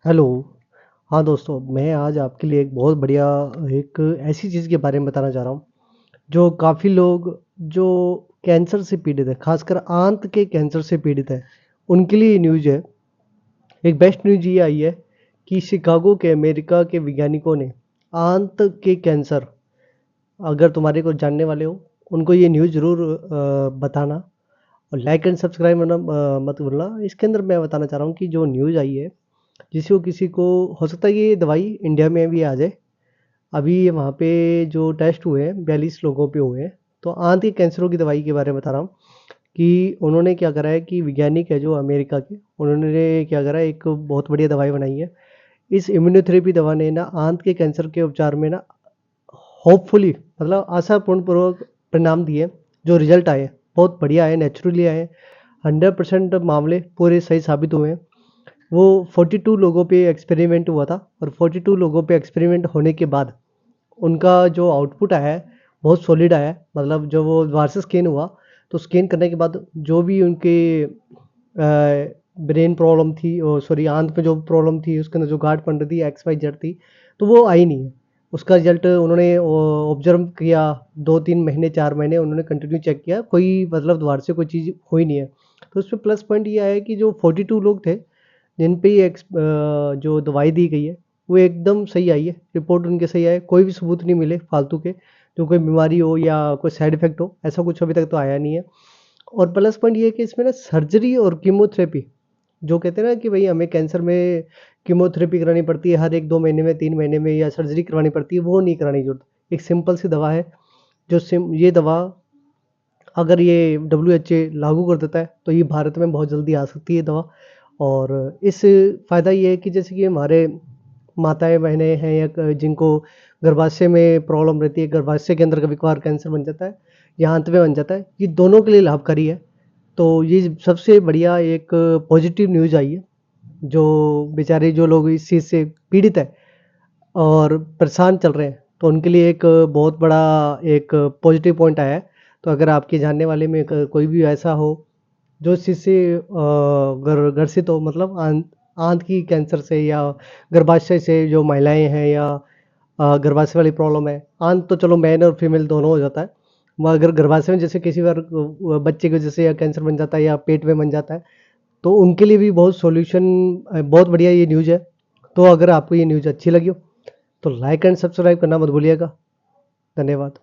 Hello. हाँ दोस्तों, मैं आज आपके लिए एक बहुत बढ़िया एक ऐसी चीज़ के बारे में बताना चाह रहा हूँ, जो काफ़ी लोग जो कैंसर से पीड़ित है, खासकर आंत के कैंसर से पीड़ित है, उनके लिए ये न्यूज़ है। एक बेस्ट न्यूज़ ये आई है कि शिकागो के अमेरिका के वैज्ञानिकों ने आंत के कैंसर, अगर तुम्हारे को जानने वाले हो, उनको ये न्यूज़ ज़रूर बताना और लाइक एंड सब्सक्राइब करना मत भूलना। इसके अंदर मैं बताना चाह रहा हूँ कि जो न्यूज़ आई है, जिसको किसी को हो सकता है ये दवाई इंडिया में भी आ जाए। अभी वहाँ पे जो टेस्ट हुए हैं 42 लोगों पे हुए हैं। तो आंत के कैंसरों की दवाई के बारे में बता रहा हूँ कि उन्होंने क्या करा है कि वैज्ञानिक है जो अमेरिका के, उन्होंने क्या करा है, एक बहुत बढ़िया दवाई बनाई है। इस इम्यूनोथेरेपी दवा ने ना आंत के कैंसर के उपचार में ना होपफुली मतलब आशापूर्ण पूर्वक परिणाम दिए। जो रिजल्ट आए बहुत बढ़िया आए, नेचुरली आए। 100% मामले पूरे सही साबित हुए हैं। वो 42 लोगों पे एक्सपेरिमेंट हुआ था और 42 लोगों पे एक्सपेरिमेंट होने के बाद उनका जो आउटपुट आया है बहुत सॉलिड आया है। मतलब जब वो दोबारा से स्कैन हुआ तो स्कैन करने के बाद जो भी उनके ब्रेन प्रॉब्लम थी, सॉरी आंत में जो प्रॉब्लम थी, उसके अंदर जो गांठ बन रही थी, एक्स वाई जेड थी, तो वो आई नहीं है। उसका रिजल्ट उन्होंने ऑब्जर्व किया, 2-3 महीने 4 महीने उन्होंने कंटिन्यू चेक किया, कोई मतलब दोबारा से कोई चीज़ हुई नहीं है। तो उसमें प्लस पॉइंट ये है कि जो 42 लोग थे जिन पे ये जो दवाई दी गई है वो एकदम सही आई है, रिपोर्ट उनके सही आए, कोई भी सबूत नहीं मिले फालतू के, जो कोई बीमारी हो या कोई साइड इफेक्ट हो, ऐसा कुछ अभी तक तो आया नहीं है। और प्लस पॉइंट ये है कि इसमें ना सर्जरी और कीमोथेरेपी, जो कहते हैं ना कि भाई हमें कैंसर में कीमोथेरेपी करानी पड़ती है हर 1-2 महीने में, 3 महीने में, या सर्जरी करवानी पड़ती है, वो नहीं कराने की जरूरत। एक सिंपल सी दवा है जो ये दवा अगर ये WHO लागू कर देता है तो ये भारत में बहुत जल्दी आ सकती है दवा। और इस फ़ायदा ये है कि जैसे कि हमारे माताएं बहनें हैं या जिनको गर्भाशय में प्रॉब्लम रहती है, गर्भाशय के अंदर कभी कभार कैंसर बन जाता है या अंत में बन जाता है, ये दोनों के लिए लाभकारी है। तो ये सबसे बढ़िया एक पॉजिटिव न्यूज़ आई है। जो बेचारे जो लोग इस चीज़ से पीड़ित है और परेशान चल रहे हैं, तो उनके लिए एक बहुत बड़ा एक पॉजिटिव पॉइंट आया है। तो अगर आपके जानने वाले में कोई भी ऐसा हो जो इस चीज़ से ग्रसित हो, मतलब आंत आंत की कैंसर से या गर्भाशय से जो महिलाएं हैं, या गर्भाशय वाली प्रॉब्लम है, आंत तो चलो मैन और फीमेल दोनों हो जाता है, मगर अगर गर्भाशय में जैसे किसी बार बच्चे की वजह से या कैंसर बन जाता है या पेट में बन जाता है, तो उनके लिए भी बहुत सॉल्यूशन, बहुत बढ़िया ये न्यूज़ है। तो अगर आपको ये न्यूज़ अच्छी लगी हो तो लाइक एंड सब्सक्राइब करना मत भूलिएगा। धन्यवाद।